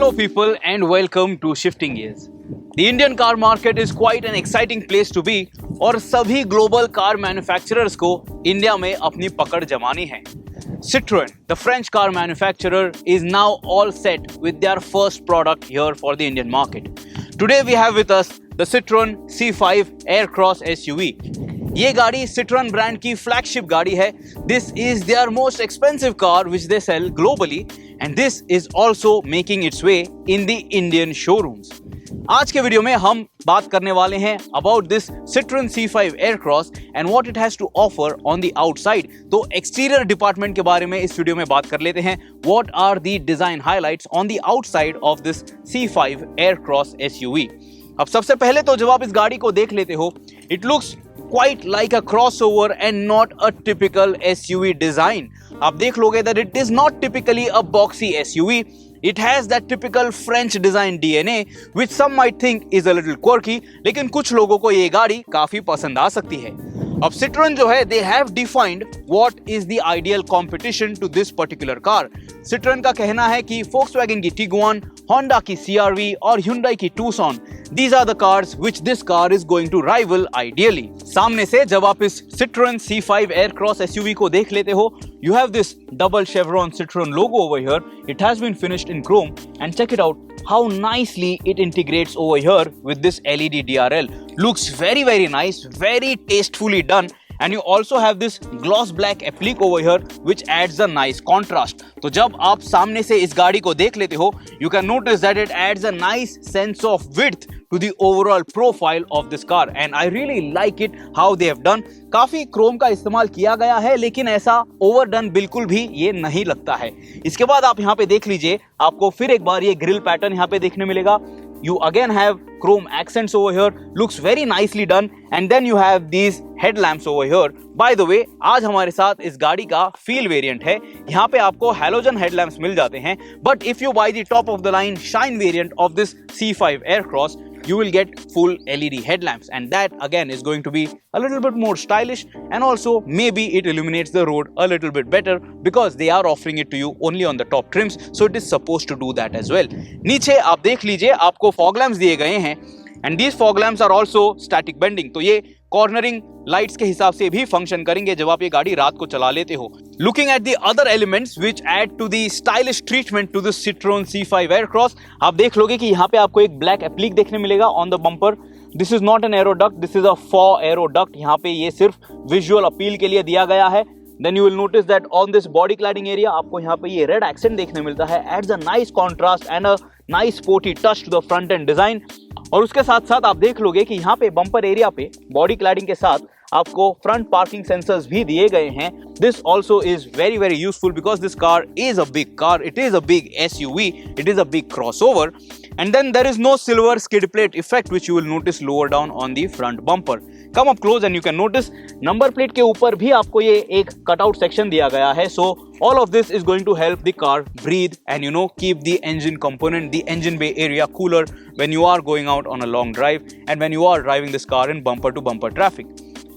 Hello people and welcome to Shifting Gears. The Indian car market is quite an exciting place to be और सभी global car manufacturers को India में अपनी पकड़ जमानी है. Citroën, the French car manufacturer, is now all set with their first product here for the Indian market. Today we have with us the Citroën C5 Aircross SUV. ये गाड़ी Citroën brand की flagship गाड़ी है. This is their most expensive car which they sell globally and this is also making its way in the Indian showrooms. आज के video में हम बात करने वाले हैं about this Citroën C5 Aircross and what it has to offer on the outside. तो exterior department के बारे में इस वीडियो में बात कर लेते हैं. What are the design highlights on the outside of this C5 Aircross SUV? अब सबसे पहले तो जब आप इस गाड़ी को देख लेते हो, it looks quite like a crossover and not a typical SUV design. आप देख लोगे that it is not typically a boxy SUV. It has that typical French design DNA which some might think is a little quirky, लेकिन कुछ लोगों को ये गाड़ी काफी पसंद आ सकती है. अब Citroën जो है, they have defined what is the ideal competition to this particular car. Citroën का कहना है कि Volkswagen की Tiguan, Honda की CR-V और Hyundai की Tucson, these are the cars which this car is going to rival ideally. सामने से जब आप इस Citroën C5 Aircross SUV को देख लेते हो, you have this double chevron Citroën logo over here. It has been finished in chrome and check it out how nicely it integrates over here with this LED DRL. Looks very nice, very tastefully done. And you also have this gloss black applique over here which adds a nice contrast. तो जब आप सामने से इस गाड़ी को देख लेते हो, you can notice that it adds a nice sense of width to the overall profile of this car and I really like it how they have done. काफी क्रोम का इस्तेमाल किया गया है लेकिन ऐसा ओवरडन बिल्कुल भी ये नहीं लगता है. इसके बाद आप यहाँ पे देख लीजिए, आपको फिर एक बार ये ग्रिल पैटर्न यहाँ पे देखने मिलेगा. You again have chrome accents over here, looks very nicely done and then you have these headlamps over here. By the way, आज हमारे साथ इस गाड़ी का फील वेरिएंट है. यहाँ पे आपको हैलोजन हेडलैम्प्स मिल जाते हैं, but if you buy the top of the line shine variant of this C5 Aircross, you will get full LED headlamps and that again is going to be a little bit more stylish and also maybe it illuminates the road a little bit better because they are offering it to you only on the top trims, so it is supposed to do that as well. नीचे आप देख लीजिए, आपको fog lamps दिए गए हैं and these fog lamps are also static bending. तो ये कॉर्नरिंग लाइट्स के हिसाब से भी फंक्शन करेंगे जब आप ये गाड़ी रात को चला लेते हो. Looking at the other elements which add to the stylish treatment to the Citroën C5 Aircross, आप देख लोगे कि यहाँ पे आपको एक ब्लैक एप्लिक देखने मिलेगा on the bumper. This is not an aero duct, this is a faux aero duct. यहाँ पे ये सिर्फ विजुअल अपील के लिए दिया गया है. Then you will notice that on this body cladding area आपको यहाँ पे ये रेड एक्सेंट देखने मिलता है. Adds a nice contrast and a nice sporty touch to the front end design. और उसके साथ साथ आप देख लोगे कि यहाँ पे बम्पर एरिया पे बॉडी क्लैडिंग के साथ आपको फ्रंट पार्किंग सेंसर्स भी दिए गए हैं. This also is very useful because this car is a big car, it is a big SUV, it is a big crossover. And then there is no silver skid plate effect which you will notice lower down on the front bumper. Come up close and you can notice number plate के ऊपर भी आपको ये एक cutout section दिया गया है. So all of this is going to help the car breathe and keep the engine component, the engine bay area cooler when you are going out on a long drive and when you are driving this car in bumper to bumper traffic.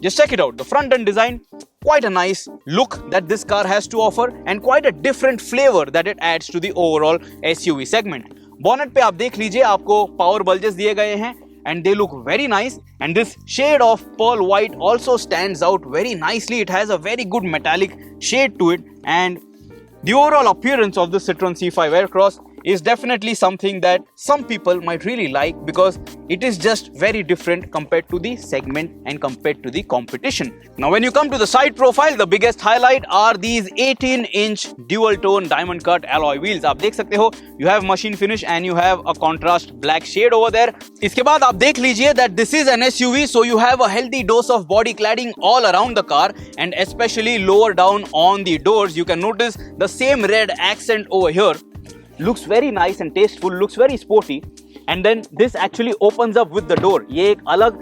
Just check it out. The front end design, quite a nice look that this car has to offer and quite a different flavor that it adds to the overall SUV segment. Bonnet पे आप देख लीजिए, आपको power bulges दिए गए हैं and they look very nice and this shade of pearl white also stands out very nicely. It has a very good metallic shade to it and the overall appearance of the Citroën C5 Aircross is definitely something that some people might really like because it is just very different compared to the segment and compared to the competition. Now when you come to the side profile, the biggest highlight are these 18-inch dual tone diamond cut alloy wheels. आप देख सकते हो, you have machine finish and you have a contrast black shade over there. इसके बाद आप देख लीजिए that this is an SUV, so you have a healthy dose of body cladding all around the car and especially lower down on the doors. You can notice the same red accent over here. Looks very nice and tasteful, looks very sporty and then this actually opens up with the door. ये एक अलग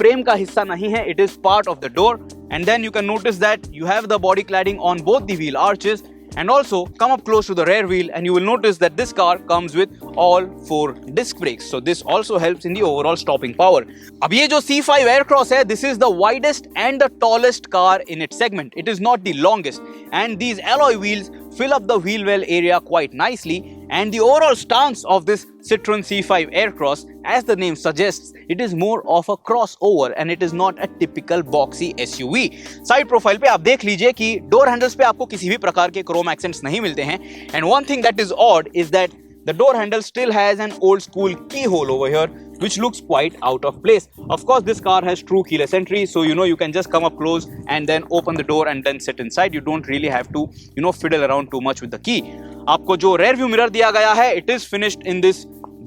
frame का हिस्सा नहीं है, it is part of the door and then you can notice that you have the body cladding on both the wheel arches and also come up close to the rear wheel and you will notice that this car comes with all 4 disc brakes, so this also helps in the overall stopping power. अब ये जो C5 Aircross है, this is the widest and the tallest car in its segment. It is not the longest and these alloy wheels fill up the wheel well area quite nicely And the overall stance of this Citroen C5 Aircross, as the name suggests, it is more of a crossover and it is not a typical boxy SUV. Side profile पे आप देख लीजिए कि door handles पे आपको किसी भी प्रकार के क्रोम एक्सेंट्स नहीं मिलते हैं. And one thing that is odd is that the door handle still has an old school keyhole over here, which looks quite out of place. Of course, this car has true keyless entry, so you can just come up close and then open the door and then sit inside. You don't really have to fiddle around too much with the key. आपको जो rear view mirror दिया गया है, it is finished in this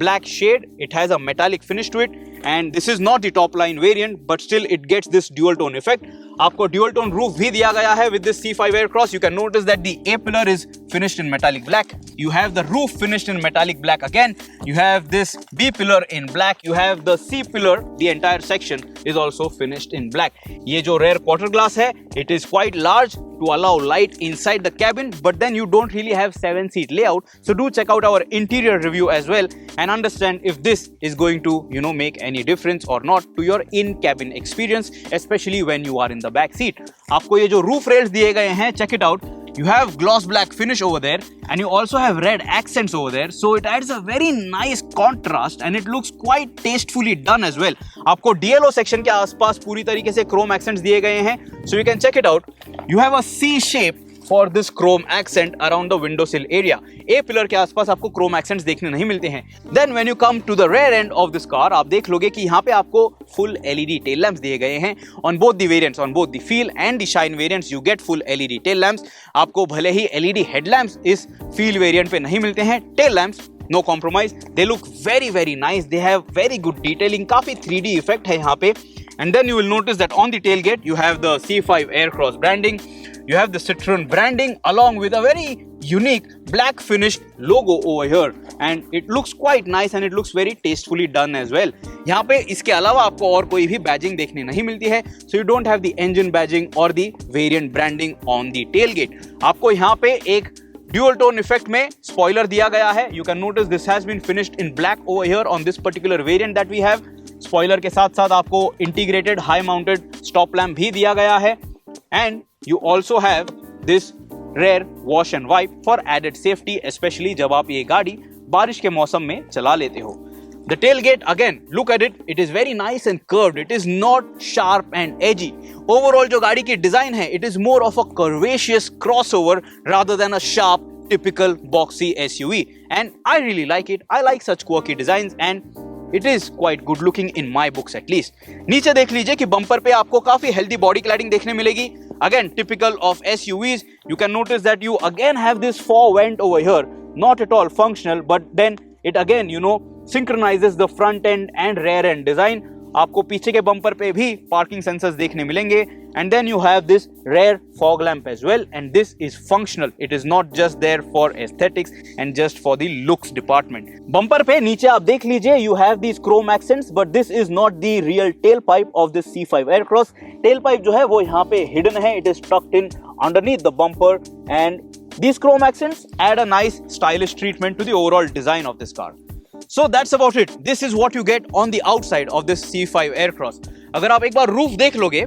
black shade. It has a metallic finish to it, and this is not the top line variant, but still it gets this dual tone effect. आपको dual tone roof भी दिया गया है with this C5 Aircross. You can notice that the A pillar is finished in metallic black. You have the roof finished in metallic black again. You have this B pillar in black. You have the C pillar, the entire section is also finished in black. ये जो rear quarter glass है, it is quite large to allow light inside the cabin, but then you don't really have 7-seat layout. So do check out our interior review as well and understand if this is going to make any difference or not to your in-cabin experience, especially when you are in the back seat. आपको ये जो roof rails दिए गए हैं, check it out. You have gloss black finish over there and you also have red accents over there, so it adds a very nice contrast and it looks quite tastefully done as well. आपको DLO section के आसपास पूरी तरीके से chrome accents दिए गए हैं, so you can check it out. You have a C shape for this chrome accent around the window sill area. A pillar के आसपास आपको chrome accents देखने नहीं मिलते हैं. Then when you come to the rear end of this car, आप देख लोगे कि यहाँ पे आपको full LED tail lamps दिए गए हैं. On both the variants, on both the Feel and the Shine variants, you get full LED tail lamps. आपको भले ही LED headlamps इस Feel variant पे नहीं मिलते हैं. Tail lamps, no compromise. They look very very nice. They have very good detailing. काफी 3D effect है यहाँ पे. And then you will notice that on the tailgate you have the C5 Aircross branding. You have the Citroen branding along with a very unique black finished logo over here, and it looks quite nice and it looks very tastefully done as well. यहाँ पे इसके अलावा आपको और कोई भी badging देखने नहीं मिलती है, so you don't have the engine badging or the variant branding on the tailgate. आपको यहाँ पे एक dual tone effect में spoiler दिया गया है. You can notice this has been finished in black over here on this particular variant that we have. Spoiler के साथ साथ आपको integrated high mounted stop lamp भी दिया गया है, and you also have this rear wash and wipe for added safety, especially जब आप ये गाड़ी बारिश के मौसम में चला लेते हो. The tailgate, again, look at it. It is very nice and curved. It is not sharp and edgy. Overall जो गाड़ी की डिजाइन है, it is more of a curvaceous crossover rather than a sharp typical boxy SUV, and I really like it. I like such quirky designs and it is quite good looking in my books at least. नीचे देख लीजिए कि bumper पे आपको काफी healthy body cladding देखने मिलेगी. Again, typical of SUVs. You can notice that you again have this fore vent over here. Not at all functional, but then it again, synchronizes the front end and rear end design. आपको पीछे के bumper पे भी parking sensors देखने मिलेंगे. And then you have this rear fog lamp as well, and this is functional. It is not just there for aesthetics and just for the looks department. Bumper पे नीचे आप देख लीजिए, you have these chrome accents, but this is not the real tailpipe of this C5 Aircross. Tailpipe जो है वो यहाँ पे hidden है. It is tucked in underneath the bumper, and these chrome accents add a nice stylish treatment to the overall design of this car. So that's about it. This is what you get on the outside of this C5 Aircross. अगर आप एक बार roof देख लोगे,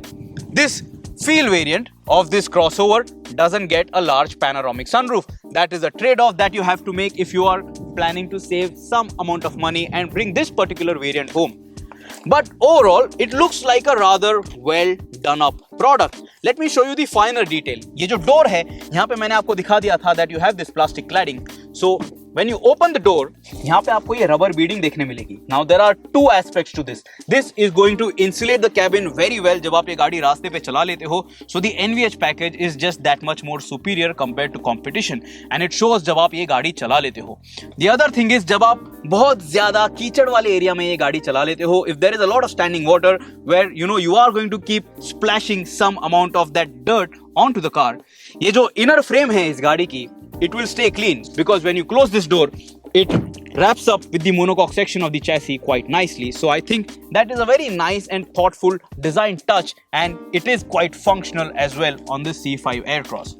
this Feel variant of this crossover doesn't get a large panoramic sunroof. That is a trade-off that you have to make if you are planning to save some amount of money and bring this particular variant home. But overall, it looks like a rather well done up product. Let me show you the finer detail. ये जो door है, यहाँ पे मैंने आपको दिखा दिया था that you have this plastic cladding. So when you open the door, यहाँ पे आपको ये rubber beading देखने मिलेगी. Now there are two aspects to this. This is going to insulate the cabin very well जब आप ये गाड़ी रास्ते पे चला लेते हो. So the NVH package is just that much more superior compared to competition, and it shows जब आप ये गाड़ी चला लेते हो. The other thing is जब आप बहुत ज़्यादा कीचड़ वाले एरिया में ये गाड़ी चला लेते हो, if there is a lot of standing water where you are going to keep splashing some amount of that dirt onto the car, ये जो inner frame है इस गाड़ी की, it will stay clean because when you close this door, it wraps up with the monocoque section of the chassis quite nicely. So I think that is a very nice and thoughtful design touch, and it is quite functional as well on this C5 Aircross.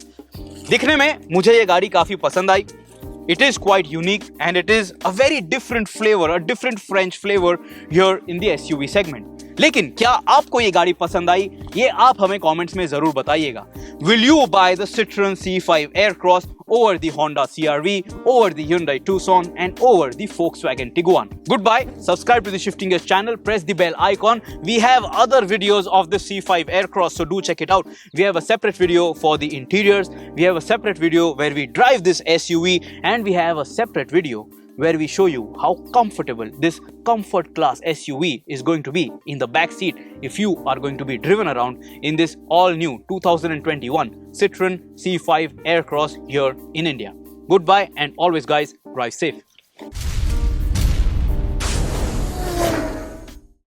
दिखने में मुझे ये गाड़ी काफी पसंद आई. It is quite unique and it is a very different flavor, a different French flavor here in the SUV segment. लेकिन क्या आपको ये गाड़ी पसंद आई, ये आप हमें कमेंट्स में जरूर बताइएगा। Will you buy the Citroen C5 Aircross over the Honda CR-V, over the Hyundai Tucson, and over the Volkswagen Tiguan? Goodbye. Subscribe to the Shifting Gears channel. Press the bell icon. We have other videos of the C5 Aircross, so do check it out. We have a separate video for the interiors. We have a separate video where we drive this SUV, and we have a separate video where we show you how comfortable this comfort class SUV is going to be in the back seat if you are going to be driven around in this all new 2021 Citroen C5 Aircross here in India. Goodbye, and always guys, drive safe.